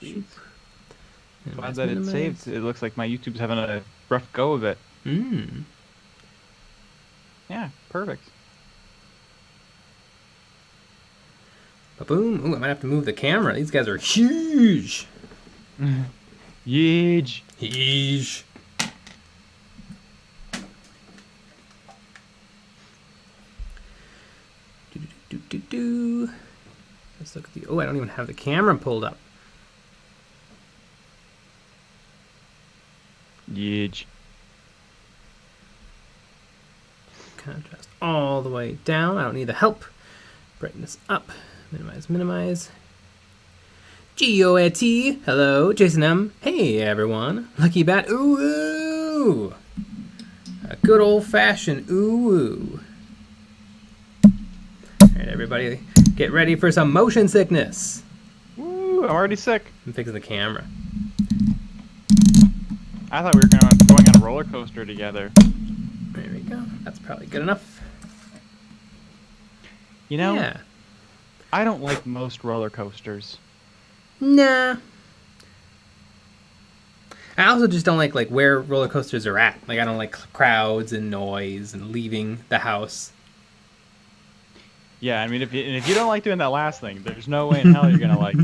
Jeez. Glad that it saved. It looks like my YouTube's having a rough go of it. Yeah, perfect. Ba-boom. Ooh, I might have to move the camera. These guys are huge. Huge. Huge. Do. Let's look at the... Oh, I don't even have the camera pulled up. Huge. Contrast all the way down. I don't need the help. Brighten this up. Minimize, minimize. G-O-A-T. Hello, Jason M. Hey, everyone. Lucky Bat. Ooh, ooh. A good old-fashioned ooh, ooh. All right, everybody, get ready for some motion sickness. Woo, I'm already sick. I'm fixing the camera. I thought we were going on a roller coaster together. There we go. That's probably good enough. You know, yeah. I don't like most roller coasters. Nah. I also just don't like where roller coasters are at. Like, I don't like crowds and noise and leaving the house. Yeah, I mean, if you don't like doing that last thing, there's no way in hell you're gonna like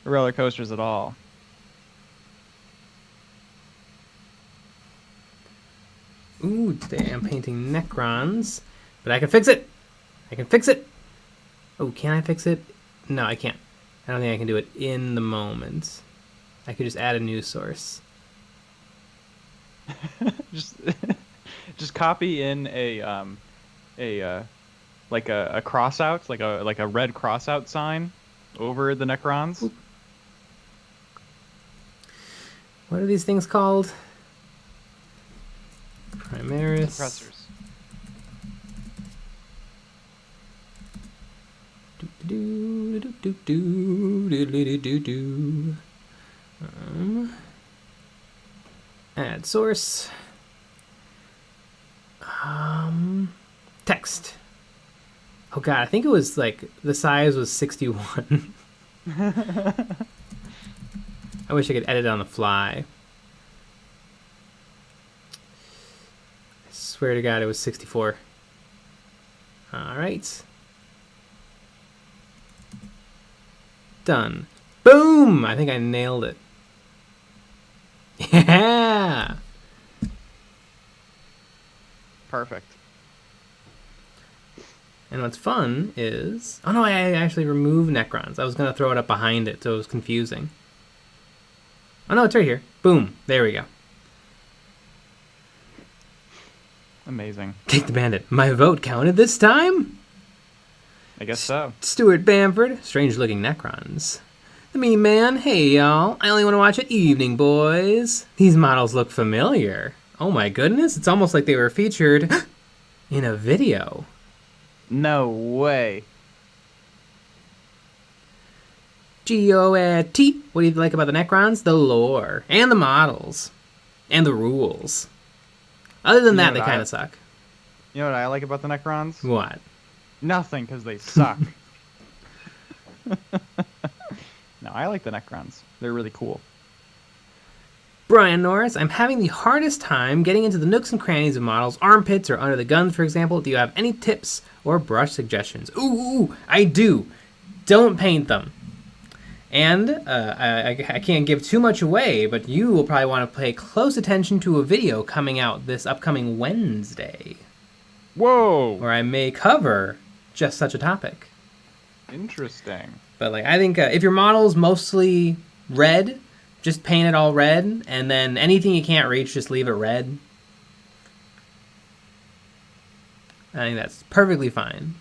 roller coasters at all. Ooh, today I'm painting Necrons, but I can fix it. I can fix it. Oh, can I fix it? No, I can't. I don't think I can do it in the moment. I could just add a new source. just copy in a cross out, like a red cross out sign over the Necrons. Oop. What are these things called? PRIMARIS. Suppressors. Add source. Text. Oh god, I think it was like the size was 61. I wish I could edit on the fly. I swear to god it was 64. Alright. Done. Boom! I think I nailed it. Yeah! Perfect. And what's fun is... Oh no, I actually removed Necrons. I was going to throw it up behind it, so it was confusing. Oh no, it's right here. Boom. There we go. Amazing. Take the bandit. My vote counted this time? I guess so. Stuart Bamford. Strange looking Necrons. The Meme Man. Hey y'all. I only want to watch at evening, boys. These models look familiar. Oh my goodness. It's almost like they were featured in a video. No way. G-O-A-T. What do you like about the Necrons? The lore. And the models. And the rules. Other than that, they kind of suck. You know what I like about the Necrons? What? Nothing, because they suck. No, I like the Necrons. They're really cool. Brian Norris, I'm having the hardest time getting into the nooks and crannies of models, armpits or under the guns, for example. Do you have any tips or brush suggestions? Ooh, I do. Don't paint them. And I can't give too much away, but you will probably want to pay close attention to a video coming out this upcoming Wednesday. Whoa! Where I may cover just such a topic. Interesting. But like, I think if your model's mostly red, just paint it all red, and then anything you can't reach, just leave it red. I think that's perfectly fine.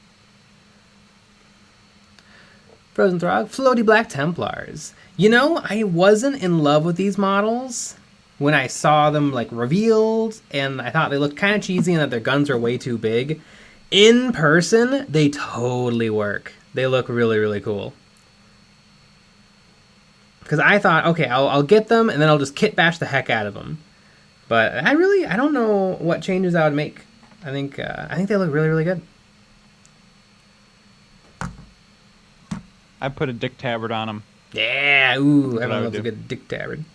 Frozen Throg, Floaty Black Templars. You know, I wasn't in love with these models when I saw them like revealed, and I thought they looked kind of cheesy and that their guns are way too big. In person, they totally work. They look really, really cool. Because I thought, okay, I'll get them, and then I'll just kit bash the heck out of them. But I don't know what changes I would make. I think they look really, really good. I put a Dick Tabard on them. Yeah, ooh, That's what I everyone would loves a do. good dick dabbing.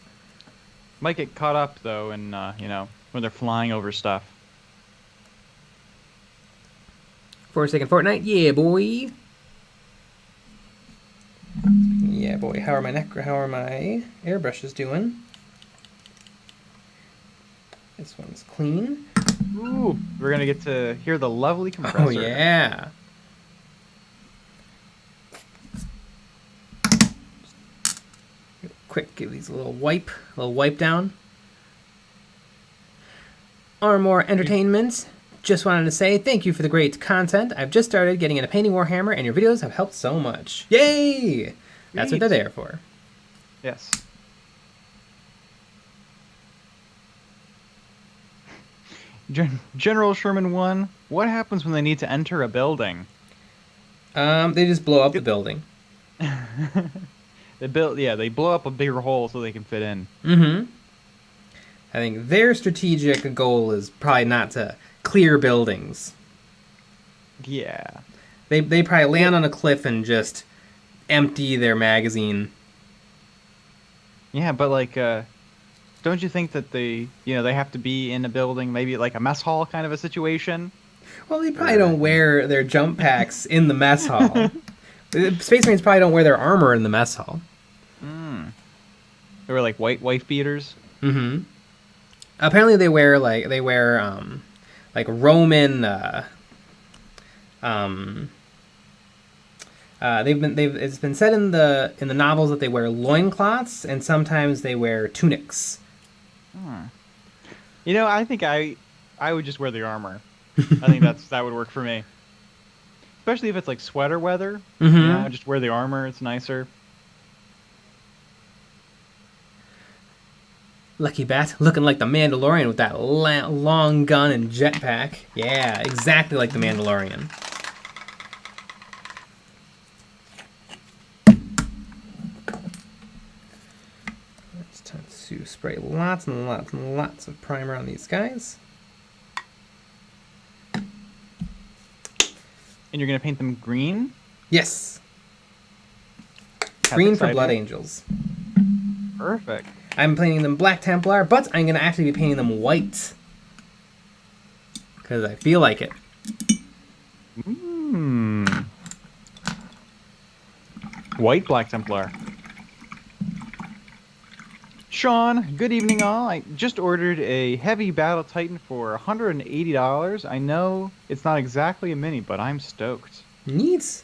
Might get caught up though, and when they're flying over stuff. 4-second Fortnite, yeah, boy. Yeah, boy. How are my airbrushes doing? This one's clean. Ooh, we're gonna get to hear the lovely compressor. Oh yeah. Quick, give these a little wipe down. Armor Entertainment. Just wanted to say thank you for the great content. I've just started getting into painting Warhammer, and your videos have helped so much. Yay! That's what they're there for. Yes. General Sherman 1, what happens when they need to enter a building? They just blow up the building. They blow up a bigger hole so they can fit in. Mm-hmm. I think their strategic goal is probably not to clear buildings. Yeah. They probably land on a cliff and just empty their magazine. Yeah, but like, don't you think that they have to be in a building, maybe like a mess hall kind of a situation? Well, they probably don't wear their jump packs in the mess hall. Space Marines probably don't wear their armor in the mess hall. They were like white wife beaters. Mm-hmm. Apparently, they wear like Roman. It's been said in the novels that they wear loincloths and sometimes they wear tunics. I think I would just wear the armor. I think that would work for me. Especially if it's like sweater weather. Mm-hmm. Just wear the armor. It's nicer. Lucky Bat, looking like the Mandalorian with that long gun and jetpack. Yeah, exactly like the Mandalorian. It's time to spray lots and lots and lots of primer on these guys. And you're gonna paint them green? Yes. That's Green for exciting. Blood Angels. Perfect. I'm painting them Black Templar, but I'm going to actually be painting them white. Because I feel like it. White Black Templar. Sean, good evening all. I just ordered a heavy battle titan for $180. I know it's not exactly a mini, but I'm stoked. Neat.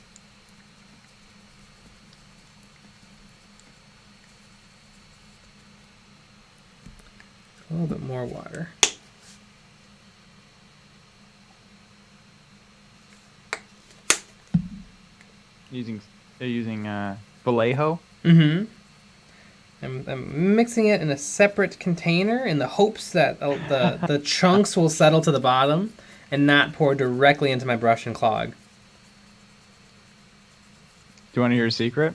A little bit more water. Using Vallejo. Mm-hmm. I'm mixing it in a separate container in the hopes that the chunks will settle to the bottom and not pour directly into my brush and clog. Do you want to hear a secret?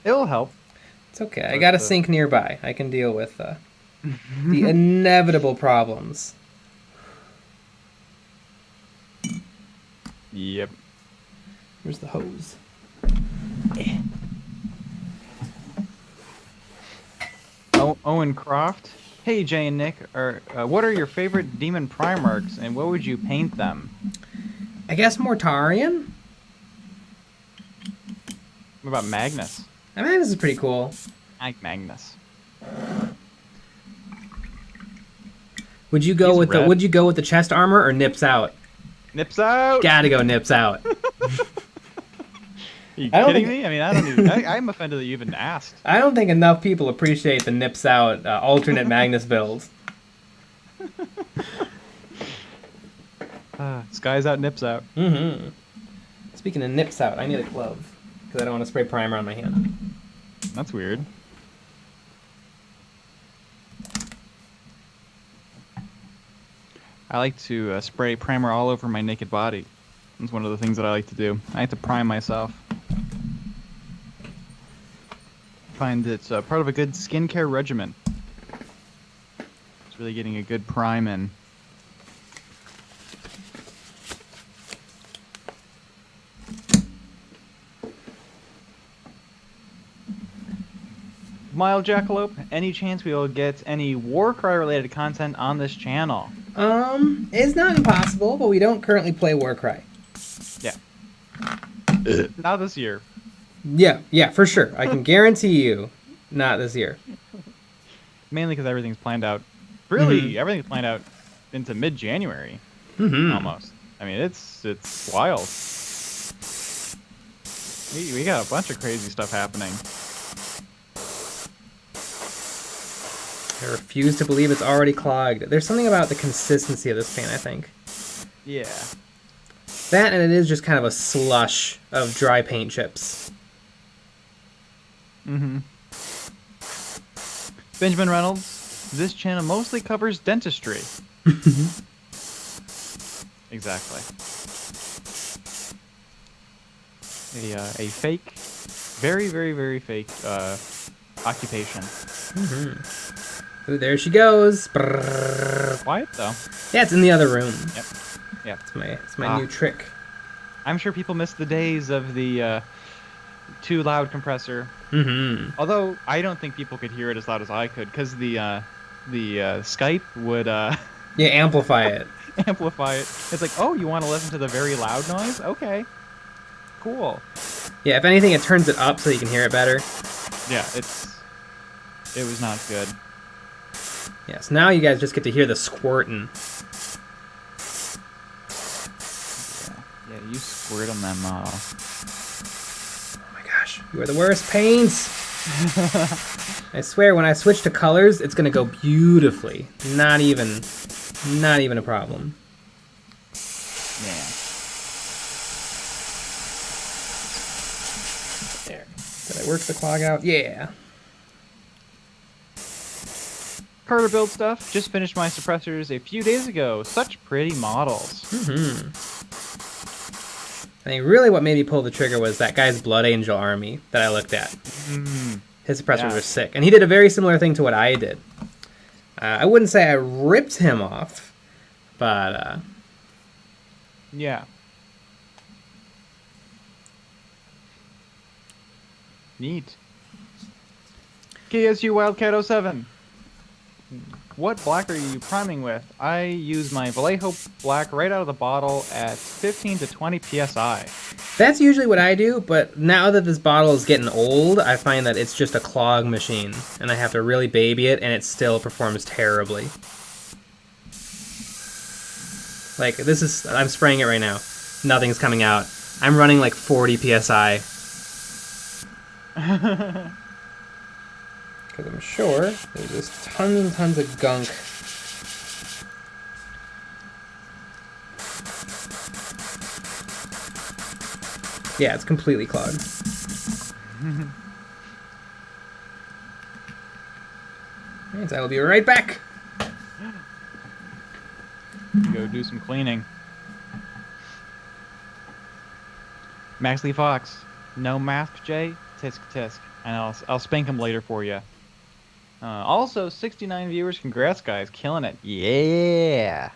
It'll help. It's okay. I got a sink nearby. I can deal with the inevitable problems. Yep. Here's the hose. Owen Croft. Hey, Jay and Nick. What are your favorite demon Primarchs, and what would you paint them? I guess Mortarion? What about Magnus? I mean, this is pretty cool. I like Magnus. Would you go with the chest armor or Nips Out? Nips Out. Gotta go Nips Out. Are you kidding me? I mean, I don't even. I'm offended that you even asked. I don't think enough people appreciate the Nips Out alternate Magnus build. Skies out, nips out. Mm-hmm. Speaking of Nips Out, I need a glove because I don't want to spray primer on my hand. That's weird. I like to spray primer all over my naked body. That's one of the things that I like to do. I like to prime myself. Find it's part of a good skincare regimen. It's really getting a good prime in. Mild Jackalope, any chance we will get any Warcry related content on this channel? It's not impossible, but we don't currently play Warcry. Yeah. Not this year. Yeah, for sure. I can guarantee you, not this year. Mainly because everything's planned out. Really, everything's planned out into mid-January, almost. I mean, it's wild. We got a bunch of crazy stuff happening. I refuse to believe it's already clogged. There's something about the consistency of this paint, I think. Yeah. That, and it is just kind of a slush of dry paint chips. Benjamin Reynolds, this channel mostly covers dentistry. Exactly. A fake, very, very, very fake occupation. Ooh, there she goes. Brrr. Quiet though. Yeah, it's in the other room. Yep. It's my new trick. I'm sure people miss the days of the too loud compressor. Although I don't think people could hear it as loud as I could, because the Skype would Yeah, amplify it. amplify it. It's like, oh, you want to listen to the very loud noise? Okay, cool. Yeah, if anything, it turns it up so you can hear it better. Yeah, it was not good. Yes, now you guys just get to hear the squirting. Yeah, you squirt on that model. Oh my gosh, you are the worst paints. I swear, when I switch to colors, it's gonna go beautifully. Not even a problem. Yeah. There. Did I work the clog out? Yeah. Carter build stuff. Just finished my suppressors a few days ago. Such pretty models. I think really what made me pull the trigger was that guy's Blood Angel army that I looked at. His suppressors were sick. And he did a very similar thing to what I did. I wouldn't say I ripped him off, but... Yeah. Neat. KSU Wildcat 07. What black are you priming with? I use my Vallejo black right out of the bottle at 15 to 20 psi. That's usually what I do, but now that this bottle is getting old, I find that it's just a clog machine, and I have to really baby it, and it still performs terribly. Like, this is... I'm spraying it right now. Nothing's coming out. I'm running like 40 psi. Because I'm sure there's just tons and tons of gunk. Yeah, it's completely clogged. Alright, so I will be right back. Go do some cleaning. Maxley Fox. No mask, Jay? Tisk tisk. And I'll spank him later for you. Also, 69 viewers. Congrats, guys. Killing it. Yeah.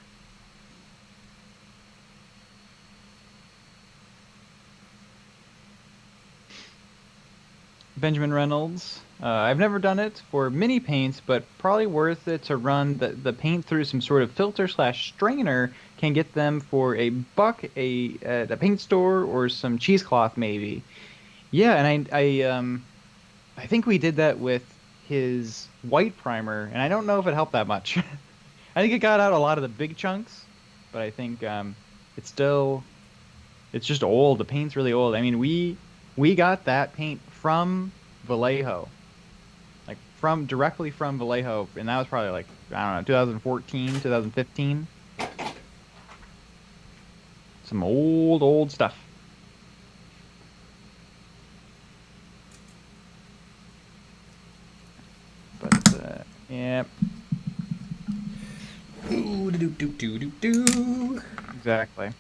Benjamin Reynolds. I've never done it for mini paints, but probably worth it to run the paint through some sort of filter / strainer. Can get them for $1 at a paint store or some cheesecloth maybe. Yeah, and I think we did that with his white primer, and I don't know if it helped that much. I think it got out a lot of the big chunks, but I think it's just old. The paint's really old. I mean, we got that paint from Vallejo, like directly from Vallejo, and that was probably like, I don't know, 2014, 2015. Some old stuff. But yeah. Ooh, do. Exactly.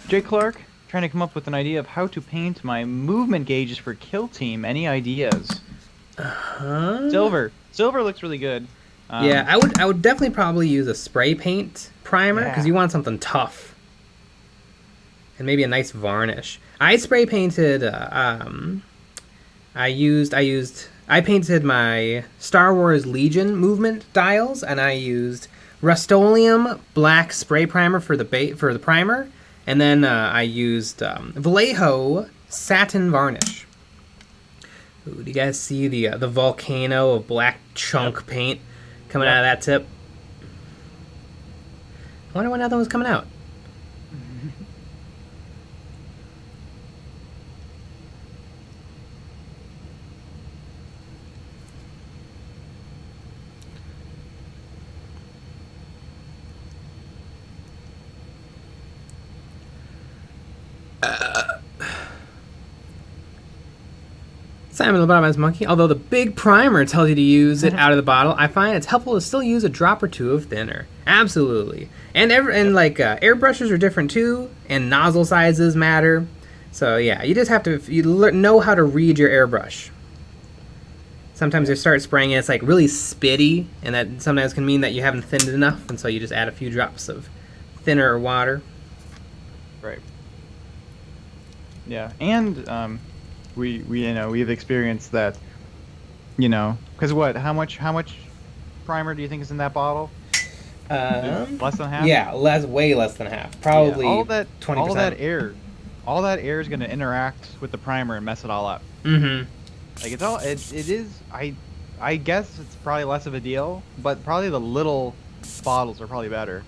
Jay Clark, trying to come up with an idea of how to paint my movement gauges for Kill Team. Any ideas? Silver looks really good. Yeah, I would definitely probably use a spray paint primer, because you want something tough. And maybe a nice varnish. I spray painted, I I painted my Star Wars Legion movement dials, and I used Rust-Oleum black spray primer for the primer, and then I used Vallejo satin varnish. Ooh, do you guys see the volcano of black chunk paint coming out of that tip? I wonder when that one was coming out. Simon the Bottom-Eyed Monkey. Although the big primer tells you to use it out of the bottle, I find it's helpful to still use a drop or two of thinner. Absolutely. And airbrushes are different too, and nozzle sizes matter. So yeah, you just have to know how to read your airbrush. Sometimes you start spraying it, it's like really spitty, and that sometimes can mean that you haven't thinned it enough, and so you just add a few drops of thinner or water. Right. Yeah, and we've experienced that, because how much primer do you think is in that bottle? Less than half? Yeah, way less than half. Probably 20%. All that air is going to interact with the primer and mess it all up. Mm-hmm. Like it is. I guess it's probably less of a deal, but probably the little bottles are probably better.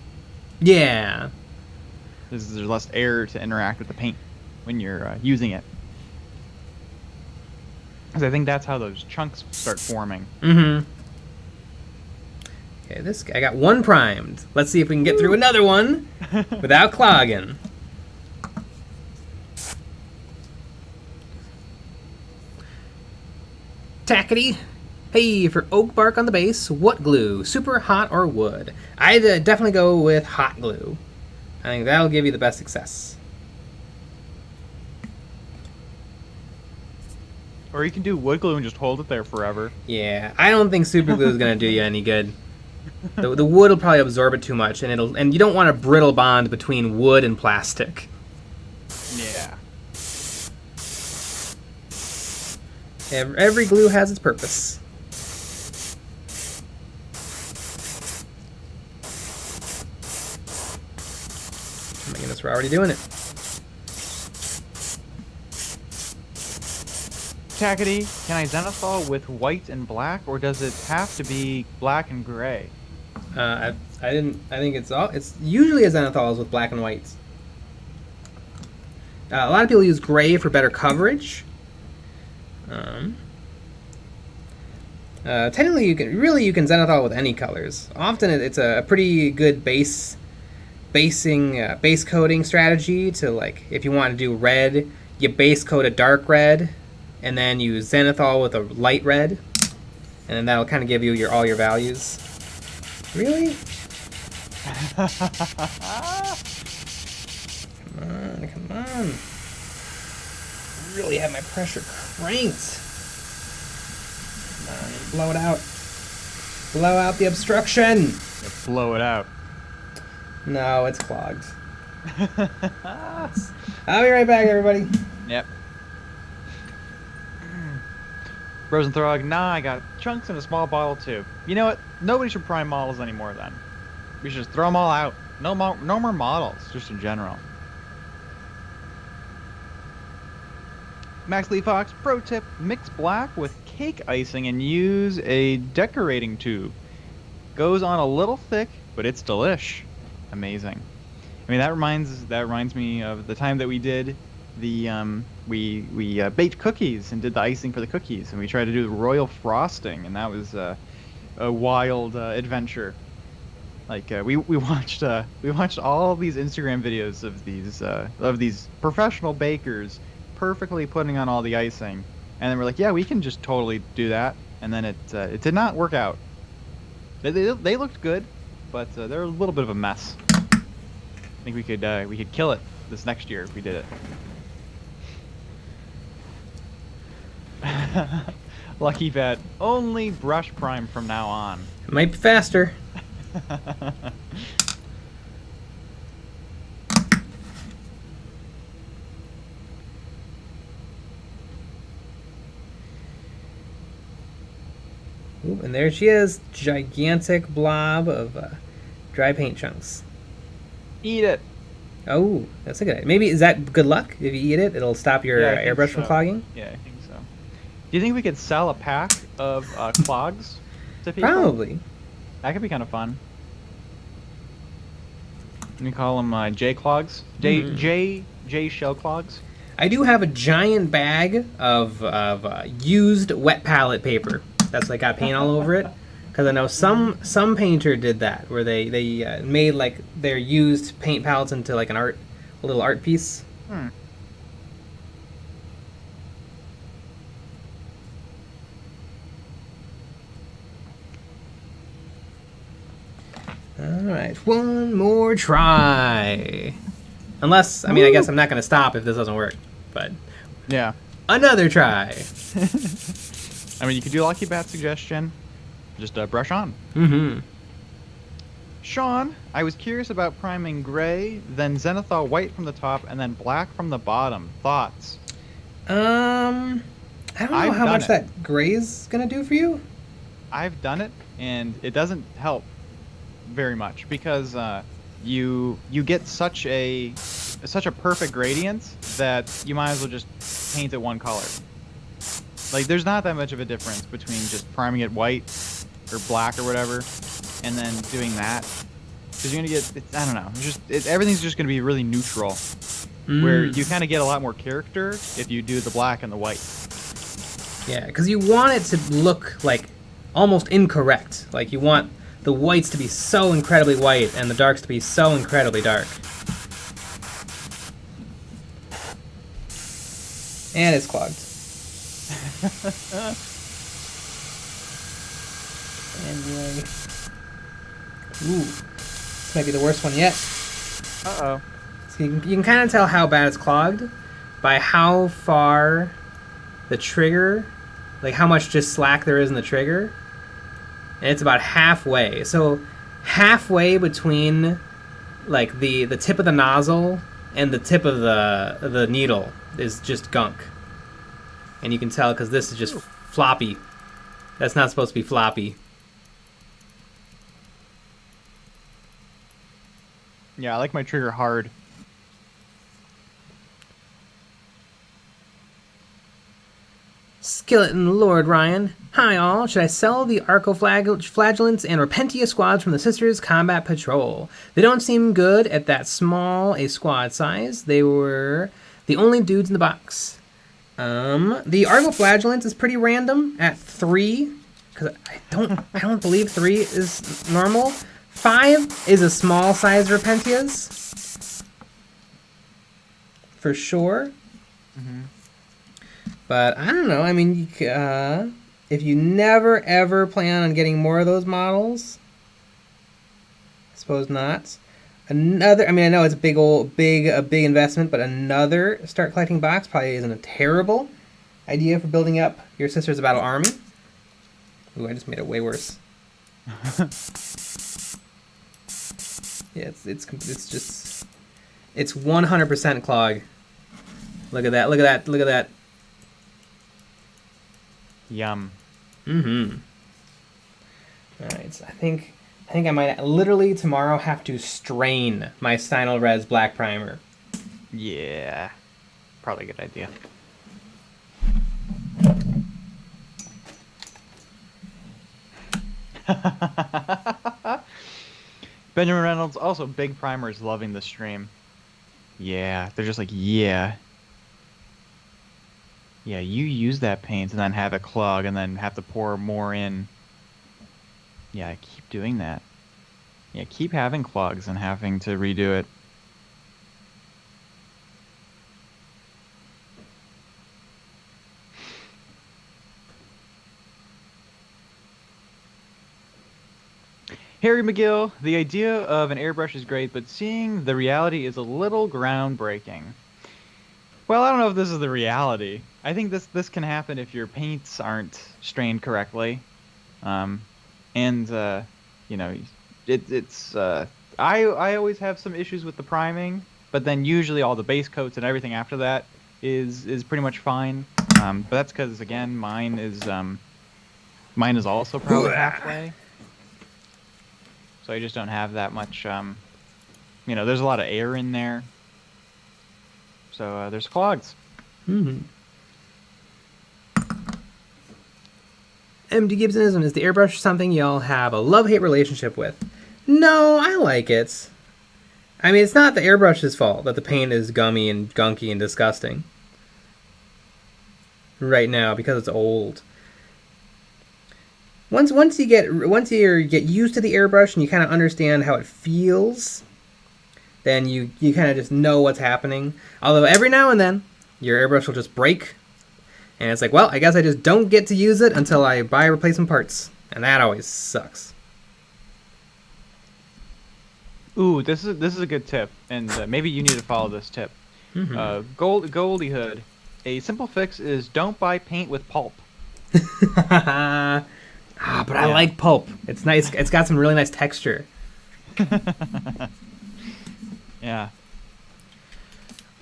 Yeah. There's less air to interact with the paint when you're using it. Because I think that's how those chunks start forming. Mm-hmm. Okay, this guy got one primed. Let's see if we can get through another one without clogging. Tackety. Hey, for oak bark on the base, what glue? Super, hot, or wood? I'd definitely go with hot glue. I think that'll give you the best success. Or you can do wood glue and just hold it there forever. Yeah, I don't think super glue is gonna do you any good. The wood will probably absorb it too much, and you don't want a brittle bond between wood and plastic. Yeah. Every glue has its purpose. Oh my goodness, we're already doing it. Tackety, can I zenithal with white and black, or does it have to be black and gray? I think it's usually a zenithal is with black and whites. A lot of people use gray for better coverage. Technically, you can zenithal with any colors. Often, it's a pretty good base coating strategy to, like, if you want to do red, you base coat a dark red, and then you zenithal with a light red, and then that'll kind of give you all your values. Really? Come on. Really have my pressure cranked. Come on, blow it out. Blow out the obstruction. Blow it out. No, it's clogged. I'll be right back, everybody. Yep. Rosenthrog, nah, I got chunks in a small bottle too. You know what? Nobody should prime models anymore then. We should just throw them all out. No more models, just in general. Max Lee Fox, pro tip, mix black with cake icing and use a decorating tube. Goes on a little thick, but it's delish. Amazing. I mean, that reminds me of the time that we did we baked cookies and did the icing for the cookies, and we tried to do the royal frosting, and that was a wild adventure. Like we watched all these Instagram videos of these professional bakers perfectly putting on all the icing, and then we're like, yeah, we can just totally do that, and then it did not work out. They looked good, but they're a little bit of a mess. I think we could kill it this next year if we did it. Lucky vet, only brush prime from now on. It might be faster. Ooh, and there she is, gigantic blob of dry paint chunks. Eat it. Oh, that's a good idea. Maybe, is that good luck? If you eat it, it'll stop your Yeah, I think airbrush from so. clogging? Yeah, I think so. Do you think we could sell a pack of clogs to people? Probably. That could be kind of fun. We call them J clogs. J shell clogs. I do have a giant bag of used wet palette paper. That's like got paint all over it. Because I know some painter did that, where they made like their used paint palettes into like a little art piece. Hmm. All right, one more try. Unless, I mean, I guess I'm not going to stop if this doesn't work. But Yeah. another try. I mean, you could do Lucky Bat suggestion. Just brush on. Mm-hmm. Sean, I was curious about priming gray, then Zenithal white from the top, and then black from the bottom. Thoughts? I don't know I've how done much it. that gray's going to do for you. I've done it, and it doesn't help very much because you get such a perfect gradient that you might as well just paint it one color. Like, there's not that much of a difference between just priming it white or black or whatever, and then doing that, because you're gonna get, I don't know, everything's just gonna be really neutral, where you kind of get a lot more character if you do the black and the white. Yeah, because you want it to look like almost incorrect. Like you want the whites to be so incredibly white and the darks to be so incredibly dark. And it's clogged. Anyway. Ooh. This might be the worst one yet. Uh-oh. So you can kind of tell how bad it's clogged by how far the trigger, like how much just slack there is in the trigger. And it's about halfway. So halfway between like the tip of the nozzle and the tip of the needle is just gunk. And you can tell because this is just floppy. That's not supposed to be floppy. Yeah, I like my trigger hard. Skeleton Lord Ryan. Hi all, should I sell the Arcoflagellants and Repentia squads from the Sisters Combat Patrol? They don't seem good at that small a squad size. They were the only dudes in the box. The Arcoflagellants is pretty random at 3, because I don't believe 3 is normal. 5 is a small size Repentias. For sure. Mm-hmm. But I don't know. I mean, if you never ever plan on getting more of those models, I suppose not. Another. I mean, I know it's a big investment, but another start collecting box probably isn't a terrible idea for building up your Sisters of Battle army. Ooh, I just made it way worse. Yeah, it's 100% clog. Look at that! Look at that! Look at that! Yum. Mm-hmm. Alright, so I think I might literally tomorrow have to strain my Stynal Res Black Primer. Yeah. Probably a good idea. Benjamin Reynolds, also big primers, loving the stream. Yeah, they're just like, yeah. Yeah, you use that paint and then have it clog and then have to pour more in. Yeah, keep doing that. Yeah, keep having clogs and having to redo it. Harry McGill, the idea of an airbrush is great, but seeing the reality is a little groundbreaking. Well, I don't know if this is the reality. I think this can happen if your paints aren't strained correctly. You know, it's I always have some issues with the priming, but then usually all the base coats and everything after that is pretty much fine. But that's because, again, mine is Mine is also probably halfway. So I just don't have that much, you know, there's a lot of air in there. So there's clogs. MD Gibsonism, is the airbrush something y'all have a love-hate relationship with? No, I like it. I mean, it's not the airbrush's fault that the paint is gummy and gunky and disgusting right now because it's old. Once you get used to the airbrush and you kind of understand how it feels, then you kind of just know what's happening. Although every now and then your airbrush will just break, and it's like, well, I guess I just don't get to use it until I buy replacement parts, and that always sucks. Ooh, this is a good tip, and maybe you need to follow this tip. Goldie Hood, a simple fix is don't buy paint with pulp. But I like pulp. It's nice. It's got some really nice texture. Yeah.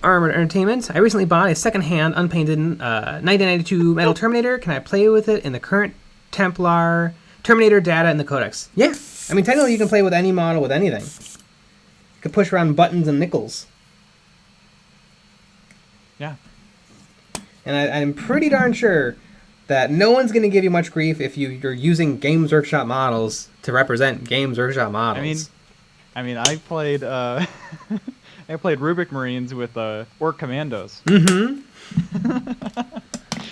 Armored Entertainment. I recently bought a second-hand, unpainted 1992 Metal Terminator. Can I play with it in the current Templar Terminator data in the Codex? Yeah. I mean, technically you can play with any model with anything. You can push around buttons and nickels. Yeah. And I'm pretty darn sure that no one's going to give you much grief if you're using Games Workshop models to represent Games Workshop models. I mean, I played I played Rubik Marines with Orc Commandos. And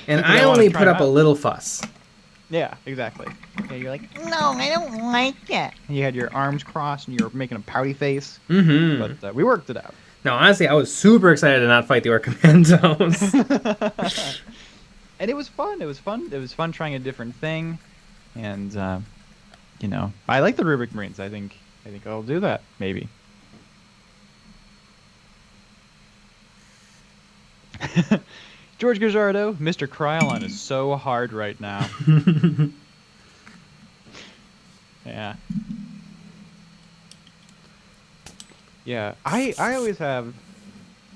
I only put up a little fuss. Yeah, exactly. Yeah, you're like, no, I don't like that. And you had your arms crossed and you were making a pouty face. But we worked it out. No, honestly, I was super excited to not fight the Orc Commandos. And it was fun. It was fun. It was fun trying a different thing. And, you know, I like the Rubik Marines. I think I'll do that, maybe. George Gajardo, Mr. Krylon is so hard right now. Yeah. Yeah, I always have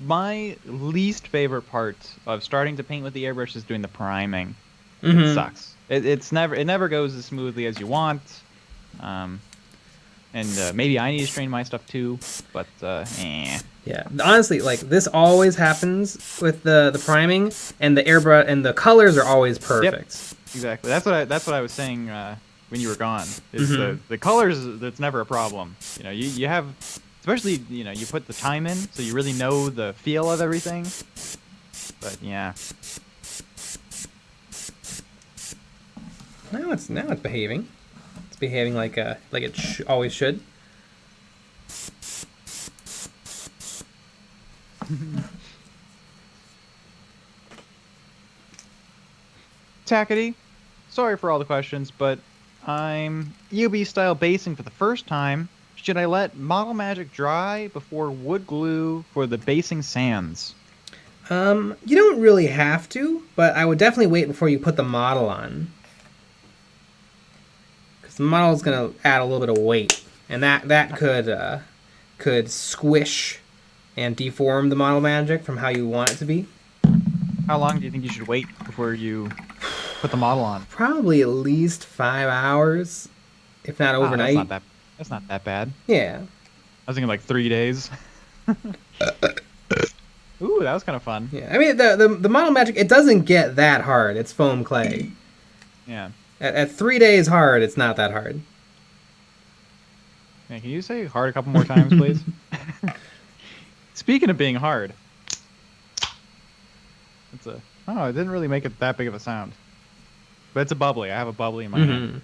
my least favorite part of starting to paint with the airbrush is doing the priming. It sucks. It never goes as smoothly as you want. And maybe I need to strain my stuff too, but Yeah, honestly, like this always happens with the priming, and the airbrush and the colors are always perfect. Yep, exactly. That's what I was saying when you were gone. Is the colors? That's never a problem. You know, you have, especially you know, you put the time in, so you really know the feel of everything. But yeah. Now it's behaving. It's behaving like it always should. Tackety, sorry for all the questions, but I'm UB style basing for the first time. Should I let Model Magic dry before wood glue for the basing sands? You don't really have to, but I would definitely wait before you put the model on. Because the model is going to add a little bit of weight, and that could squish and deform the Model Magic from how you want it to be. How long do you think you should wait before you put the model on? Probably at least 5 hours, if not overnight. That's not that bad. Yeah. I was thinking like 3 days. Ooh, that was kind of fun. Yeah, I mean the Model Magic, it doesn't get that hard. It's foam clay. Yeah. At 3 days hard, it's not that hard. Man, can you say hard a couple more times, please? Speaking of being hard, it didn't really make it that big of a sound, but it's a bubbly. I have a bubbly in my hand.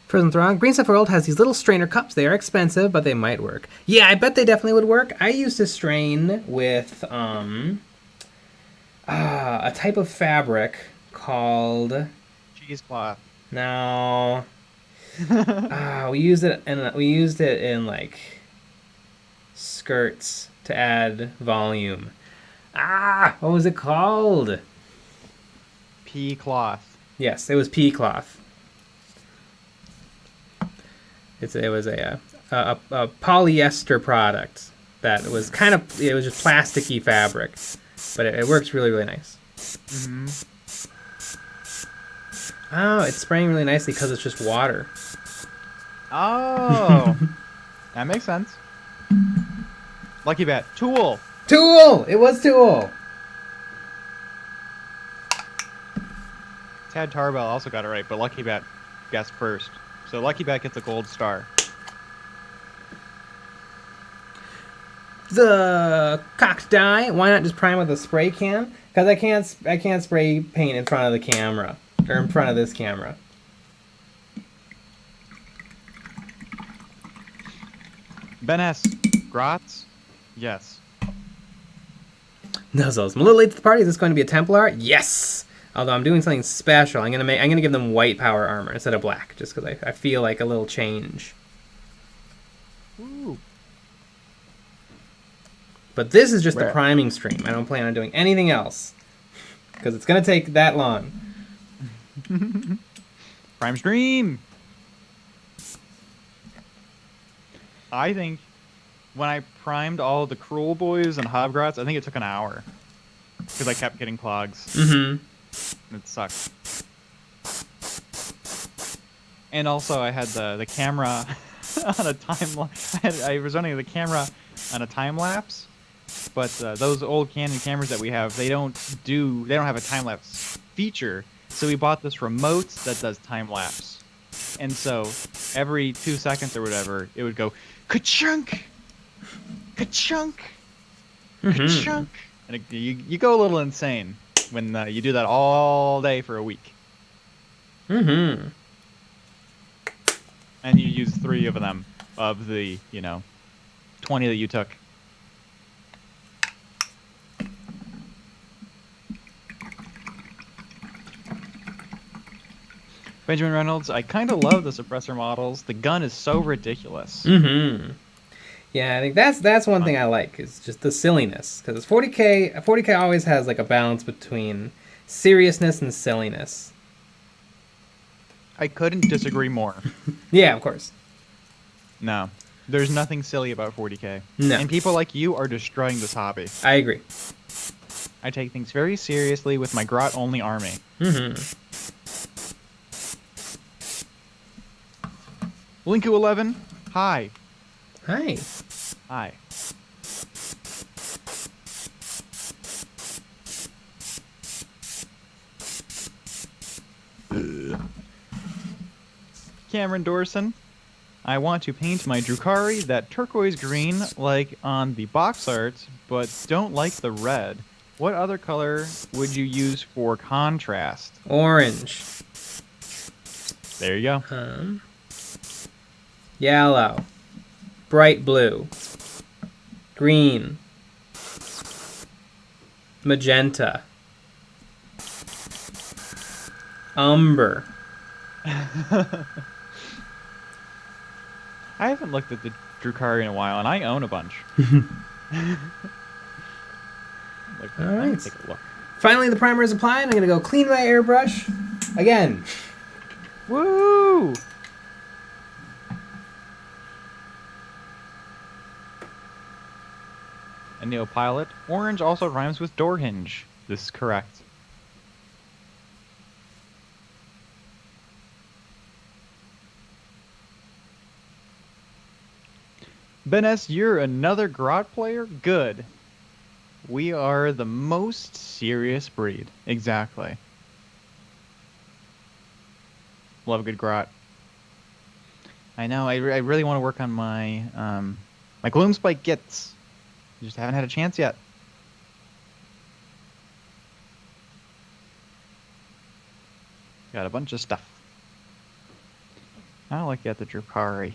Frozen Throng. Green Stuff World has these little strainer cups. They are expensive, but they might work. Yeah, I bet they definitely would work. I used to strain with a type of fabric called cheesecloth. No. We used it in like skirts to add volume. What was it called? Pea cloth. Yes, it was pea cloth. It was a polyester product that was it was just plasticky fabric. but it works really, really nice. Mm-hmm. Oh, it's spraying really nicely because it's just water. Oh, that makes sense. Lucky bet. Tool. Tool! It was Tool! Tad Tarbell also got it right, but Lucky bet guessed first. So Lucky bet gets a gold star. The cocked die. Why not just prime with a spray can? Because I can't spray paint in front of the camera. Or in front of this camera. Ben S. Grotz? Yes. Nuzzles. I'm a little late to the party. Is this going to be a Templar? Yes! Although I'm doing something special. I'm gonna give them white power armor instead of black, just because I feel like a little change. Ooh. But this is just the priming stream. I don't plan on doing anything else. Because it's gonna take that long. Prime stream! I think when I primed all the Cruel Boys and Hobgrots, I think it took an hour. Because I kept getting clogs. Mm-hmm. It sucked. And also I had the camera on a time I was running the camera on a time lapse, but those old Canon cameras that we have, they don't have a time lapse feature. So we bought this remote that does time lapse. And so every 2 seconds or whatever, it would go ka-chunk, ka-chunk, ka-chunk. And you go a little insane when you do that all day for a week. Mm-hmm. And you use 3 of them, of the, 20 that you took. Benjamin Reynolds, I kind of love the suppressor models. The gun is so ridiculous. Mm-hmm. Yeah, I think that's one thing I like, is just the silliness. Because 40k always has like a balance between seriousness and silliness. I couldn't disagree more. Yeah, of course. No. There's nothing silly about 40k. No. And people like you are destroying this hobby. I agree. I take things very seriously with my grot-only army. Mm-hmm. Linku11, hi. Hi. Hi. Cameron Dorson, I want to paint my Drukhari that turquoise green like on the box art, but don't like the red. What other color would you use for contrast? Orange. There you go. Yellow. Bright blue. Green. Magenta. Umber. I haven't looked at the Drukhari in a while, and I own a bunch. All right. Take a look. Finally, the primer is applied. I'm going to go clean my airbrush again. Woo! A Neopilot. Orange also rhymes with door hinge. This is correct. Ben S., you're another grot player? Good. We are the most serious breed. Exactly. Love a good grot. I know, I really want to work on my my Gloomspike Gits. Just haven't had a chance yet. Got a bunch of stuff. I like the Drukhari.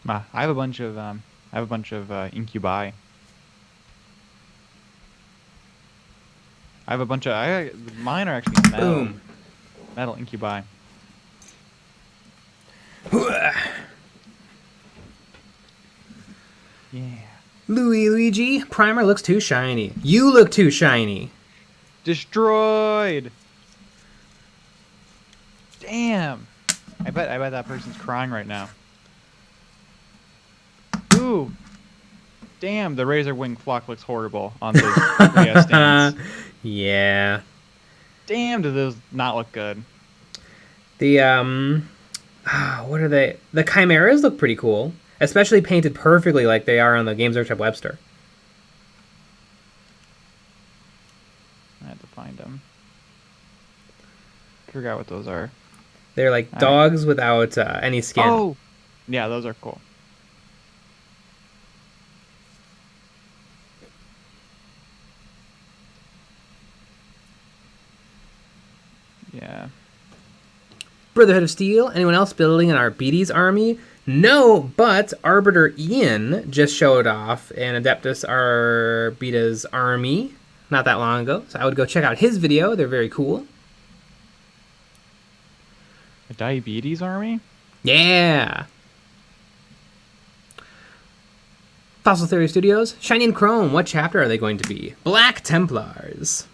I have a bunch of incubi. Mine are actually metal. Boom. Metal incubi. Yeah. Luigi, primer looks too shiny. You look too shiny. Destroyed. Damn. I bet that person's crying right now. Ooh. Damn, the Razor Wing flock looks horrible on those Leia stands. Yeah. Damn, do those not look good. The what are they? The Chimeras look pretty cool, especially painted perfectly like they are on the Games Workshop Webster. I had to find them. Forgot what those are. They're like dogs without any skin. Oh, yeah, those are cool. Yeah. Brotherhood of Steel. Anyone else building an Arbites army? No, but Arbiter Ian just showed off an Adeptus Arbites army not that long ago. So I would go check out his video. They're very cool. A diabetes army? Yeah. Fossil Theory Studios. Shiny and Chrome. What chapter are they going to be? Black Templars.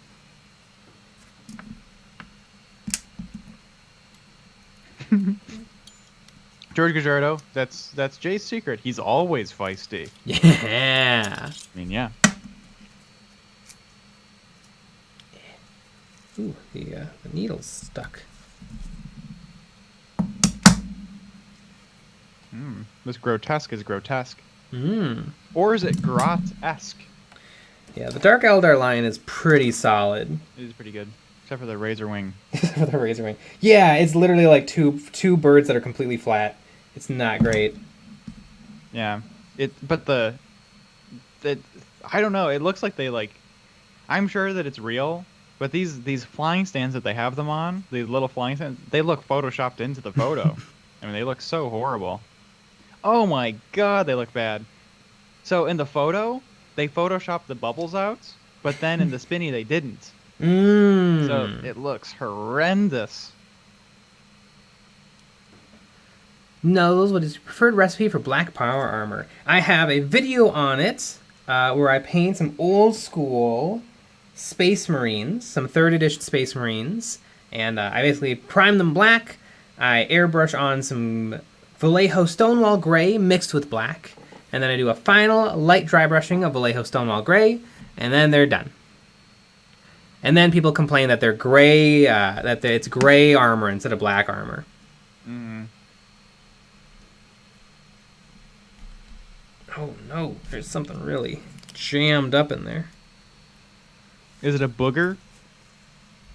George Gajardo, that's Jay's secret. He's always feisty. Yeah. I mean, yeah. Ooh, the needle's stuck. This grotesque is grotesque. Or is it grot-esque? Yeah, the Dark Eldar line is pretty solid. It is pretty good. Except for the Razor Wing. For the Razor Wing. Yeah, it's literally like two birds that are completely flat. It's not great. Yeah. But I don't know, it looks like they like, I'm sure that it's real, but these flying stands that they have them on, these little flying stands, they look photoshopped into the photo. I mean, they look so horrible. Oh my god, they look bad. So in the photo, they photoshopped the bubbles out, but then in the spinny they didn't. So it looks horrendous. No, what is your preferred recipe for black power armor? I have a video on it where I paint some old school Space Marines, some 3rd edition Space Marines, and I basically prime them black. I airbrush on some Vallejo Stonewall Gray mixed with black, and then I do a final light dry brushing of Vallejo Stonewall Gray, and then they're done. And then people complain that they're gray, it's gray armor instead of black armor. Oh no, there's something really jammed up in there. Is it a booger?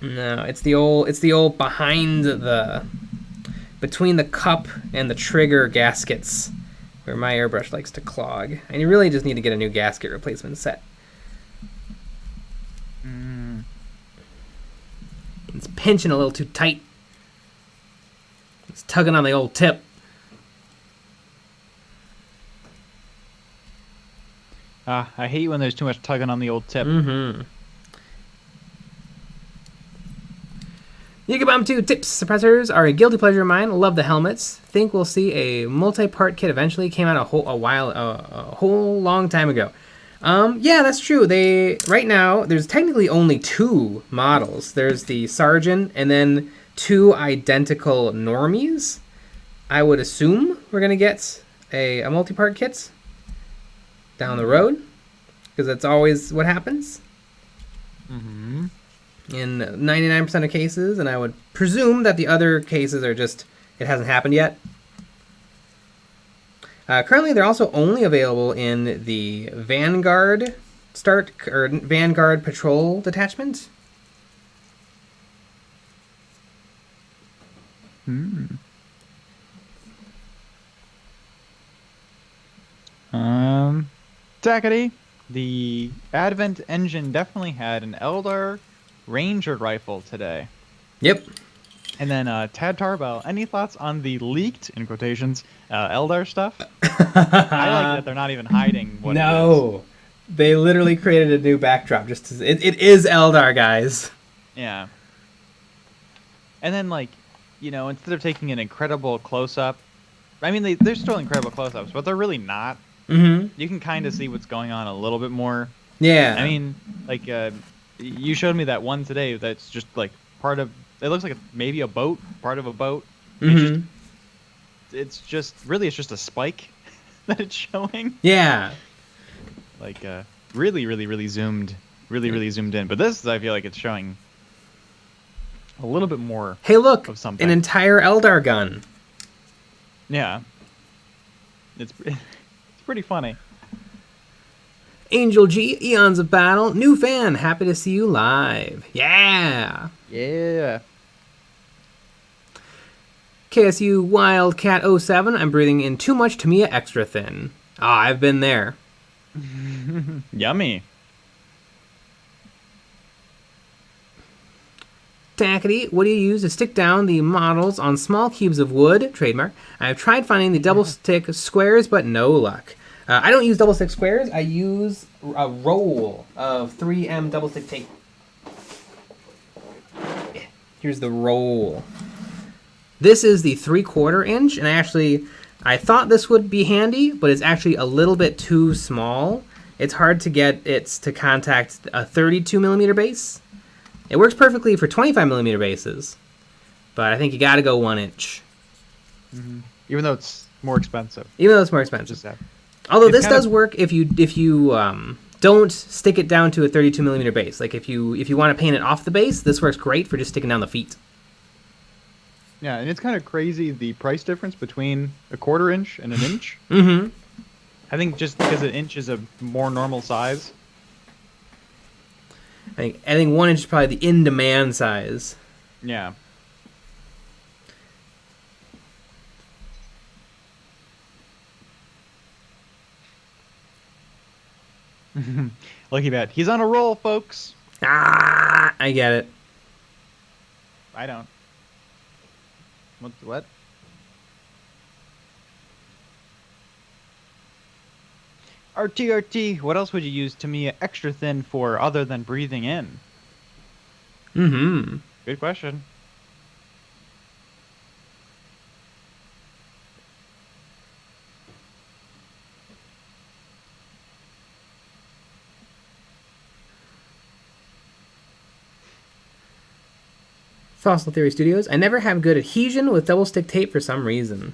No, it's the old between the cup and the trigger gaskets where my airbrush likes to clog. And you really just need to get a new gasket replacement set. It's pinching a little too tight. It's tugging on the old tip. I hate when there's too much tugging on the old tip. Yugabomb 2 tips. Suppressors are a guilty pleasure of mine. Love the helmets. Think we'll see a multi-part kit eventually. Came out a whole long time ago. Yeah, that's true. Right now there's technically only 2 models. There's the Sergeant and then 2 identical normies. I would assume we're gonna get a multi-part kit down the road, because that's always what happens. In 99% of cases, and I would presume that the other cases are just, it hasn't happened yet. Currently, they're also only available in the Vanguard Vanguard Patrol Detachment. Dackety, the Advent engine definitely had an Eldar Ranger rifle today. Yep. And then Tad Tarbell, any thoughts on the leaked, in quotations, Eldar stuff? I like that they're not even hiding what it is. No, they literally created a new backdrop. It is Eldar, guys. Yeah. And then, like, you know, instead of taking an incredible close-up, I mean, they're still incredible close-ups, but they're really not. You can kind of see what's going on a little bit more. Yeah. I mean, like, you showed me that one today that's just, like, part of... It looks like maybe a boat, part of a boat. It's just really, it's just a spike. that it's showing. Yeah. Like really zoomed, really zoomed in. But this, I feel like it's showing a little bit more. Hey, look, of something. an entire Eldar gun. Yeah, it's pretty funny. Angel G, Eons of Battle, new fan, happy to see you live. Yeah. Yeah. KSU Wildcat 07, I'm breathing in too much Tamiya extra thin. Ah, I've been there. Yummy. Tackety, what do you use to stick down the models on small cubes of wood? Trademark. I've tried finding the double stick squares, but no luck. I don't use double stick squares. I use a roll of 3M double stick tape. Here's the roll. This is the 3/4 inch, and I thought this would be handy, but it's actually a little bit too small. It's hard to get it to contact a 32 millimeter base. It works perfectly for 25 millimeter bases, but I think you got to go 1 inch. Mm-hmm. Even though it's more expensive. Although this does work if you don't stick it down to a 32 millimeter base. Like if you want to paint it off the base, this works great for just sticking down the feet. Yeah, and it's kind of crazy the price difference between a 1/4 inch and an inch. Mm-hmm. I think just because an inch is a more normal size. I think 1 inch is probably the in-demand size. Yeah. Lucky Bat. He's on a roll, folks. Ah, I get it. I don't. What? RT, what else would you use Tamiya extra thin for other than breathing in? Mm-hmm. Good question. Fossil Theory Studios. I never have good adhesion with double stick tape for some reason.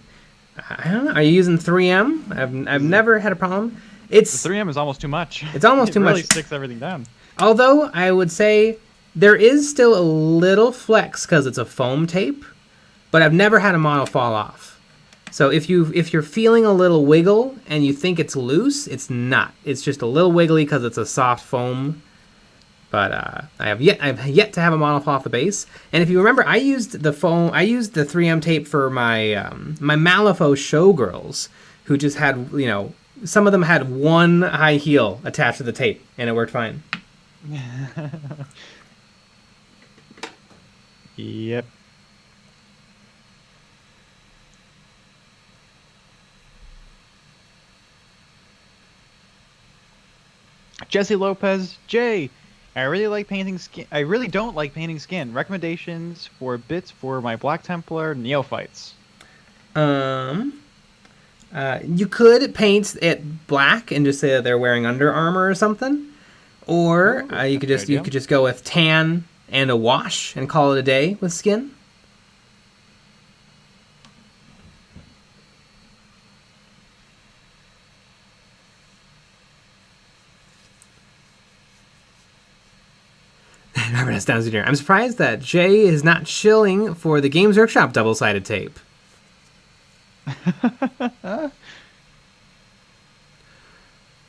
I don't know. Are you using 3M? I've never had a problem. The 3M is almost too much. It's almost too much. It really sticks everything down. Although I would say there is still a little flex because it's a foam tape, but I've never had a model fall off. So if you're feeling a little wiggle and you think it's loose, it's not. It's just a little wiggly because it's a soft foam. But I've yet to have a model fall off the base. And if you remember, I used the 3M tape for my my Malifaux showgirls, who just had, some of them had one high heel attached to the tape, and it worked fine. Yep. Jesse Lopez, Jay, I really like painting skin. I really don't like painting skin. Recommendations for bits for my Black Templar neophytes. You could paint it black and just say that they're wearing Under Armour or something, or you could just go with tan and a wash and call it a day with skin. Robert S. Downs Jr. I'm surprised that Jay is not shilling for the Games Workshop double-sided tape.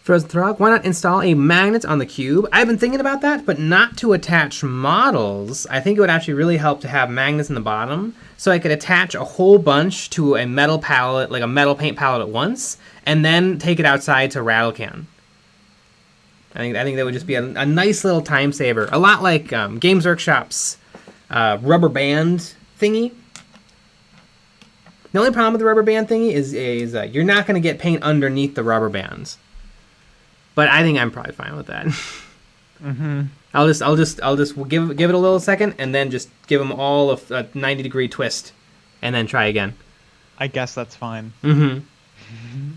Frozen Throg, why not install a magnet on the cube? I've been thinking about that, but not to attach models. I think it would actually really help to have magnets in the bottom, so I could attach a whole bunch to a metal palette, like a metal paint palette at once, and then take it outside to rattle can. I think that would just be a nice little time saver. A lot like Games Workshop's rubber band thingy. The only problem with the rubber band thingy is you're not going to get paint underneath the rubber bands. But I think I'm probably fine with that. Mm-hmm. I'll just give it a little second and then just give them all a 90-degree twist and then try again. I guess that's fine. Mm-hmm.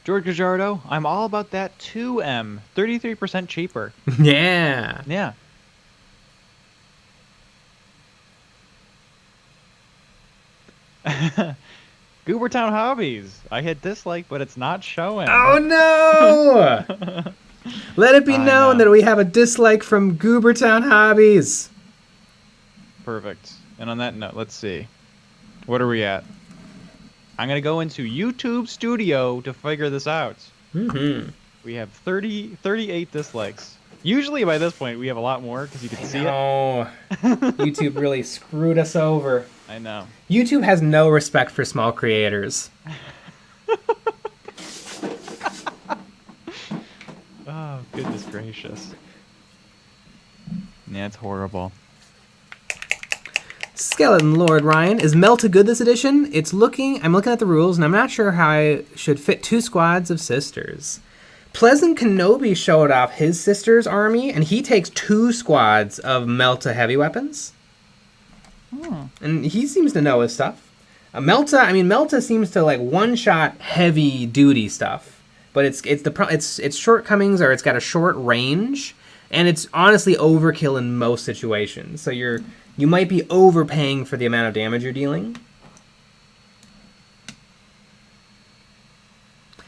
George Gajardo, I'm all about that 2M, 33% cheaper. Yeah. Yeah. Goobertown Hobbies. I hit dislike, but it's not showing. Oh no! Let it be known that we have a dislike from Goobertown Hobbies. Perfect. And on that note, let's see. What are we at? I'm going to go into YouTube Studio to figure this out. Mm-hmm. We have 38 dislikes. Usually by this point, we have a lot more because you can see it. Oh, YouTube really screwed us over. I know. YouTube has no respect for small creators. Oh, goodness gracious. Yeah, it's horrible. Skeleton Lord Ryan, is Melta good this edition? I'm looking at the rules, and I'm not sure how I should fit 2 squads of sisters. Pleasant Kenobi showed off his sister's army, and he takes 2 squads of Melta heavy weapons. And he seems to know his stuff. Melta seems to like one-shot heavy duty stuff, but its shortcomings are it's got a short range, and it's honestly overkill in most situations. So you might be overpaying for the amount of damage you're dealing.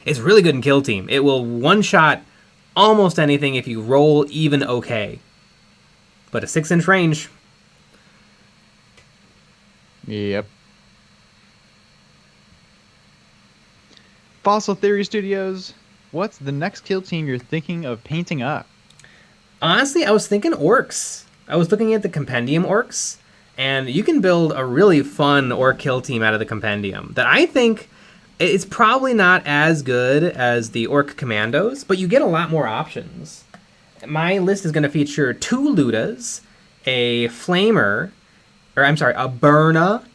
It's really good in Kill Team. It will one-shot almost anything if you roll even okay. But a 6-inch range. Yep. Fossil Theory Studios, what's the next Kill Team you're thinking of painting up? Honestly, I was thinking orcs. I was looking at the Compendium orcs, and you can build a really fun orc kill team out of the Compendium that I think it's probably not as good as the orc commandos, but you get a lot more options. My list is going to feature 2 Ludas, a Flamer, a Burna,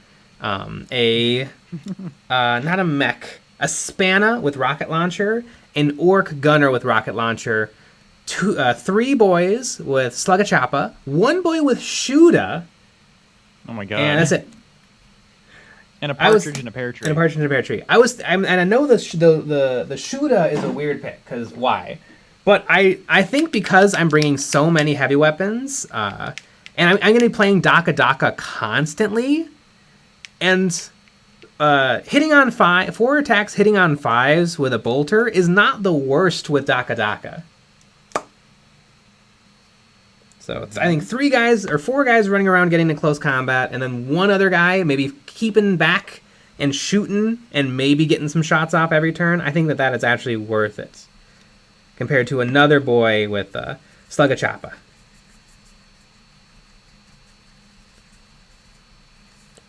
not a mech, a Spanna with rocket launcher, an orc gunner with rocket launcher, 3 boys with Slugachappa, 1 boy with Shuda. Oh my god! And that's it. And a partridge in a pear tree. And a partridge in a pear tree. And I know the Shuda is a weird pick because why? But I think because I'm bringing so many heavy weapons, and I'm going to be playing Daka constantly, and hitting on 4 attacks hitting on 5s with a bolter is not the worst with Daka. So I think 3 guys or 4 guys running around getting to close combat, and then 1 other guy maybe keeping back and shooting and maybe getting some shots off every turn. I think that is actually worth it compared to another boy with Slugachappa.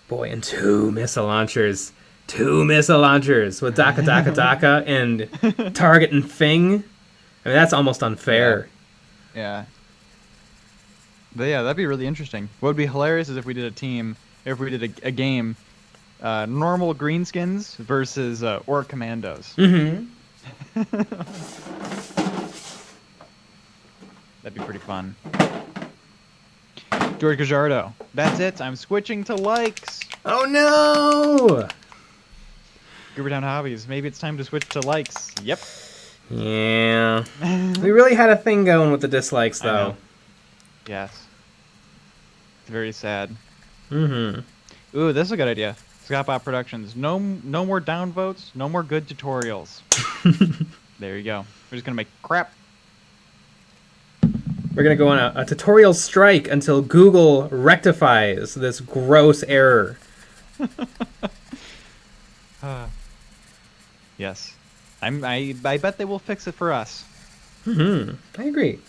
Boy, and 2 missile launchers. 2 missile launchers with Daka and Target and Fing. I mean, that's almost unfair. Yeah. But yeah, that'd be really interesting. What would be hilarious is if we did a game, normal greenskins versus orc commandos. Mm-hmm. That'd be pretty fun. George Gajardo, that's it. I'm switching to likes. Oh no! Goobertown Hobbies, maybe it's time to switch to likes. Yep. Yeah. We really had a thing going with the dislikes, though. Yes. It's very sad. Mm-hmm. Ooh, this is a good idea. Scottbot Productions. No more downvotes. No more good tutorials. There you go. We're just gonna make crap. We're gonna go on a tutorial strike until Google rectifies this gross error. Yes. I bet they will fix it for us. Mm-hmm. I agree.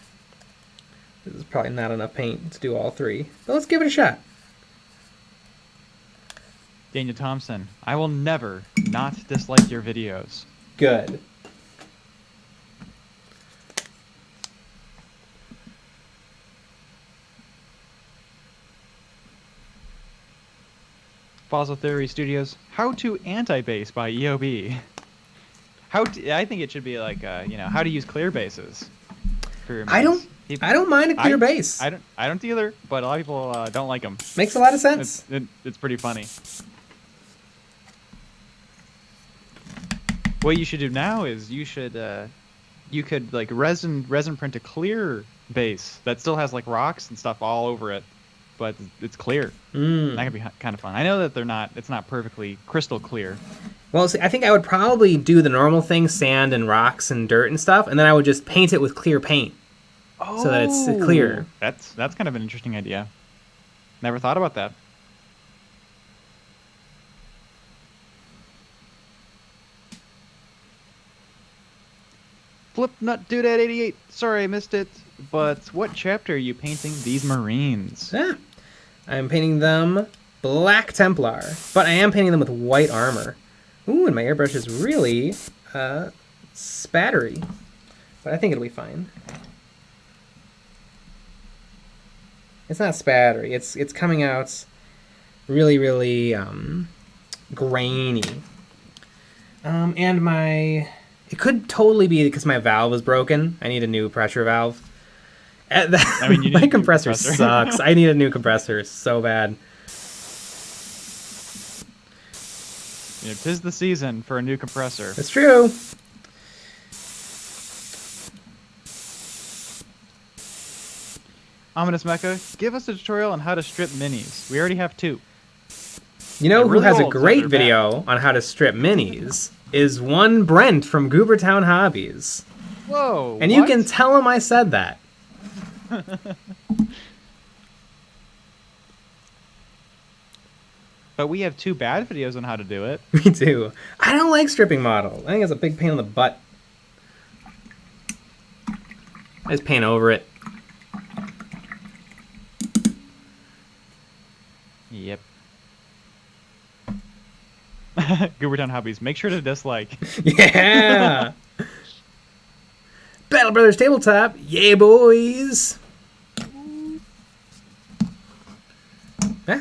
This is probably not enough paint to do all 3, but let's give it a shot. Daniel Thompson, I will never not dislike your videos. Good. Fossil Theory Studios, How to Anti-Base by EOB. I think it should be like, how to use clear bases. I don't mind a clear base. I don't either, but a lot of people don't like them. Makes a lot of sense. It's pretty funny. What you should do now is you could like resin print a clear base that still has like rocks and stuff all over it, but it's clear. That could be kind of fun. I know that it's not perfectly crystal clear, Well, see, I think I would probably do the normal thing, sand and rocks and dirt and stuff, and then I would just paint it with clear paint so that it's clear. That's kind of an interesting idea. Never thought about that. Flipnut Doodad 88. Sorry, I missed it. But what chapter are you painting these Marines? I'm painting them Black Templar, but I am painting them with white armor. Ooh, and my airbrush is really spattery, but I think it'll be fine. It's not spattery. It's coming out really, really grainy. And it could totally be because my valve is broken. I need a new pressure valve. I mean, my compressor sucks. I need a new compressor so bad. Yeah, 'tis the season for a new compressor. It's true. Ominous Mecha, give us a tutorial on how to strip minis. We already have 2. You know They're who really has a old, so great they're video on how to strip minis is one Brent from Goobertown Hobbies. Whoa! And you can tell him I said that. But we have 2 bad videos on how to do it. Me too. I don't like stripping models. I think it's a big pain in the butt. I just paint over it. Yep. Goobertown Hobbies, make sure to dislike. Yeah! Battle Brothers Tabletop, yay boys! Huh?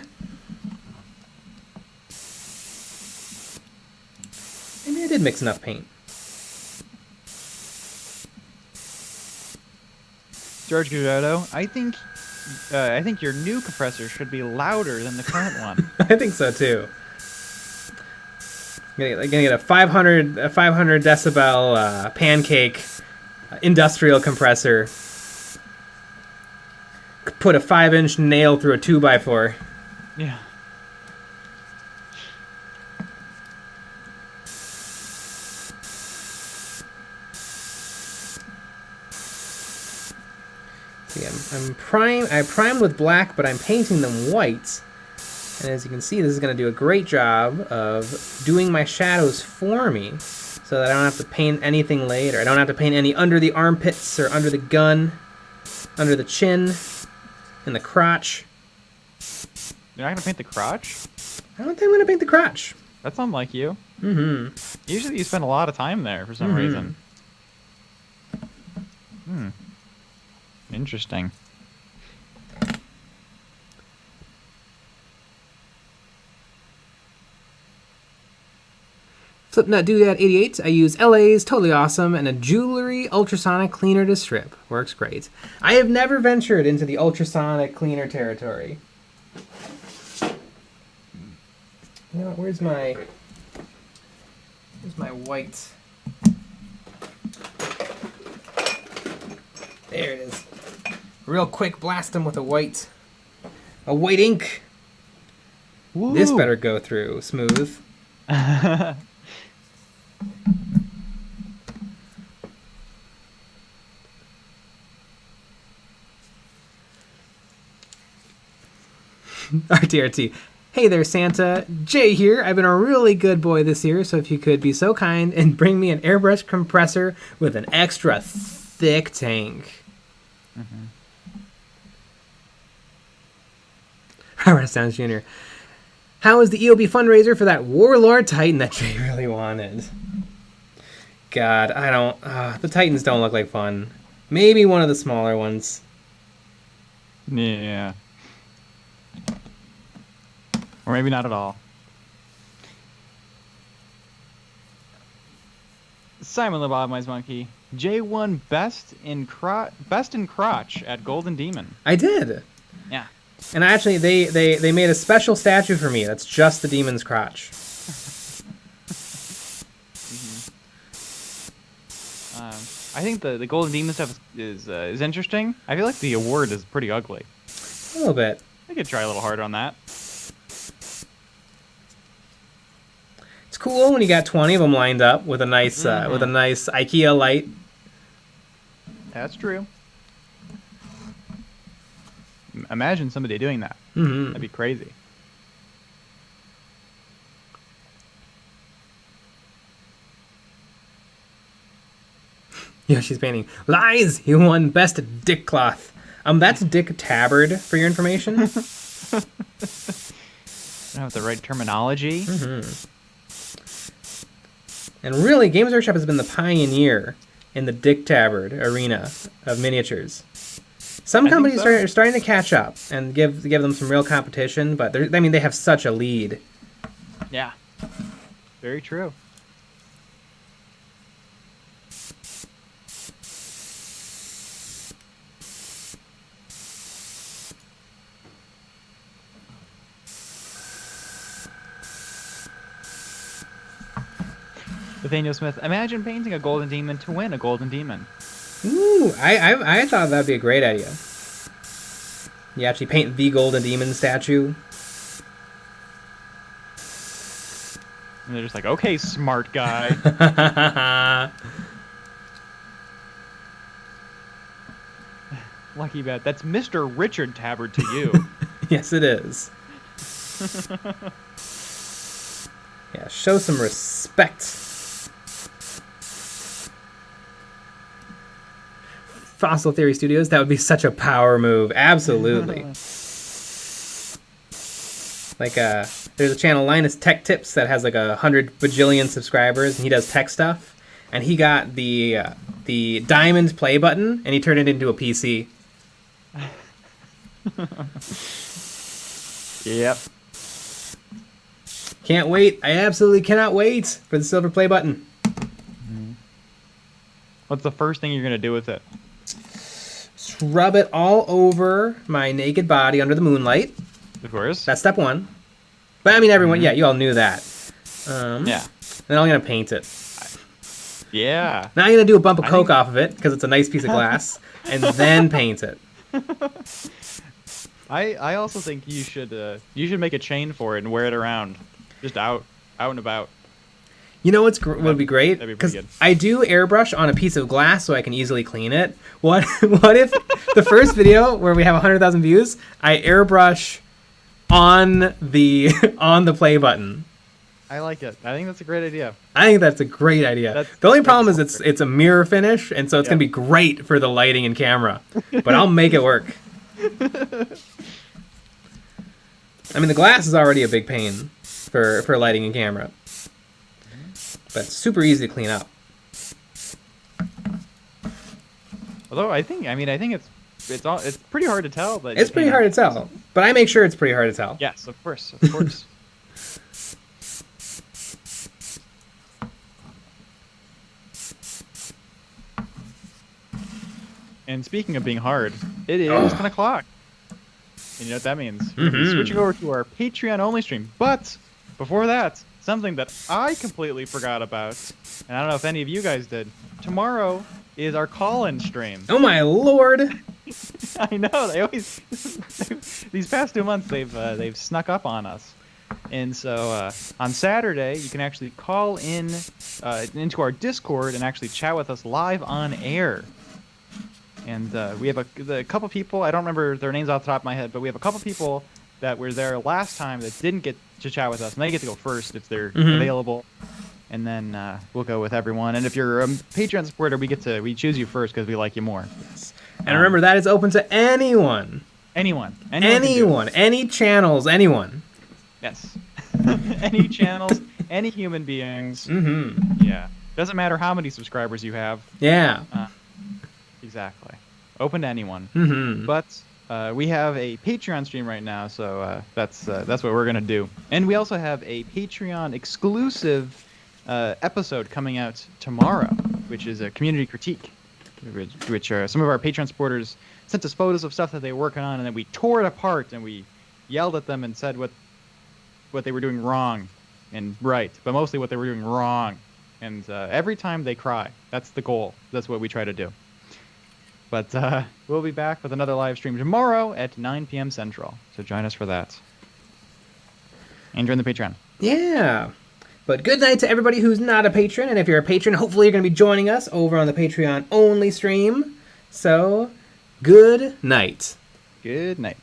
Maybe I did mix enough paint. George Guerrero, I think your new compressor should be louder than the current one. I think so too. I'm gonna get a 500 decibel pancake industrial compressor. Put a 5-inch nail through a 2x4. Yeah. See, I primed with black, but I'm painting them white. And as you can see, this is going to do a great job of doing my shadows for me, so that I don't have to paint anything later. I don't have to paint any under the armpits or under the gun, under the chin, and the crotch. You're not going to paint the crotch? I don't think I'm going to paint the crotch. That's unlike you. Mm-hmm. Usually you spend a lot of time there for some reason. Interesting. Flipnut Doodad 88. I use LA's Totally Awesome and a jewelry ultrasonic cleaner to strip. Works great. I have never ventured into the ultrasonic cleaner territory. You know, where's my white? There it is. Real quick, blast them with a white ink. Woo. This better go through smooth. RTRT. Hey there, Santa. Jay here. I've been a really good boy this year, so if you could be so kind and bring me an airbrush compressor with an extra thick tank. Robert Sounds Jr. How is the EOB fundraiser for that Warlord Titan that Jay really wanted? God, I don't... the Titans don't look like fun. Maybe one of the smaller ones. Yeah. Or maybe not at all. Simon the Bobwise Monkey. J1 best in crotch at Golden Demon. I did. Yeah. And actually, they made a special statue for me. That's just the demon's crotch. I think the Golden Demon stuff is interesting. I feel like the award is pretty ugly. A little bit. I could try a little harder on that. It's cool when you got 20 of them lined up with a nice IKEA light. That's true. Imagine somebody doing that. Mm-hmm. That'd be crazy. Yeah, she's painting. Lies! He won best dick cloth. That's Dick Tabard, for your information. I don't have the right terminology. Mm-hmm. And really, Games Workshop has been the pioneer in the Dick Tabard arena of miniatures. Some companies are starting to catch up and give them some real competition, but they have such a lead. Yeah, very true. Nathaniel Smith, imagine painting a golden demon to win a golden demon. Ooh, I thought that'd be a great idea. You actually paint the golden demon statue. And they're just like, okay, smart guy. Lucky bet. That's Mr. Richard Tabard to you. Yes, it is. Yeah, show some respect. Fossil Theory Studios, that would be such a power move. Absolutely. Like, there's a channel, Linus Tech Tips, that has like 100 bajillion subscribers, and he does tech stuff. And he got the diamond play button, and he turned it into a PC. Yep. Can't wait. I absolutely cannot wait for the silver play button. What's the first thing you're going to do with it? Just rub it all over my naked body under the moonlight. Of course. That's step one. But I mean, everyone, yeah, you all knew that. Yeah. Then I'm going to paint it. Yeah. Now I'm going to do a bump of coke off of it, because it's a nice piece of glass, and then paint it. I also think you should make a chain for it and wear it around, just out and about. You know what's would be great? That'd be pretty good. I do airbrush on a piece of glass so I can easily clean it. What if the first video where we have 100,000 views, I airbrush on the play button? I like it. I think that's a great idea. I think that's a great idea. The only problem is it's a mirror finish, and so it's going to be great for the lighting and camera. But I'll make it work. I mean, the glass is already a big pain for lighting and camera. But it's super easy to clean up. Although I think it's pretty hard to tell. But it's pretty hard to tell, but I make sure it's pretty hard to tell. Yes, of course, of course. And speaking of being hard, it is 10 o'clock. And you know what that means? We're gonna be switching over to our Patreon only stream. But before that, something that I completely forgot about, and I don't know if any of you guys did. Tomorrow is our call-in stream. Oh my lord! I know, they always these past 2 months they've snuck up on us. And so on Saturday you can actually call in into our Discord and actually chat with us live on air. And we have a couple people, I don't remember their names off the top of my head, but we have a couple people that were there last time that didn't get to chat with us, and they get to go first if they're available. And then we'll go with everyone. And if you're a Patreon supporter, we choose you first because we like you more. Yes. And remember, that is open to anyone. Anyone. Any channels. Anyone. Yes. Any channels. Any human beings. Yeah. Doesn't matter how many subscribers you have. Yeah. Exactly. Open to anyone. But we have a Patreon stream right now, so that's what we're gonna do. And we also have a Patreon exclusive episode coming out tomorrow, which is a community critique, which some of our Patreon supporters sent us photos of stuff that they were working on, and then we tore it apart and we yelled at them and said what they were doing wrong and right, but mostly what they were doing wrong. And every time they cry. That's the goal. That's what we try to do. But we'll be back with another live stream tomorrow at 9 p.m. Central. So join us for that. And join the Patreon. Yeah. But good night to everybody who's not a patron, and if you're a patron, hopefully you're going to be joining us over on the Patreon only stream. So, good night. Good night.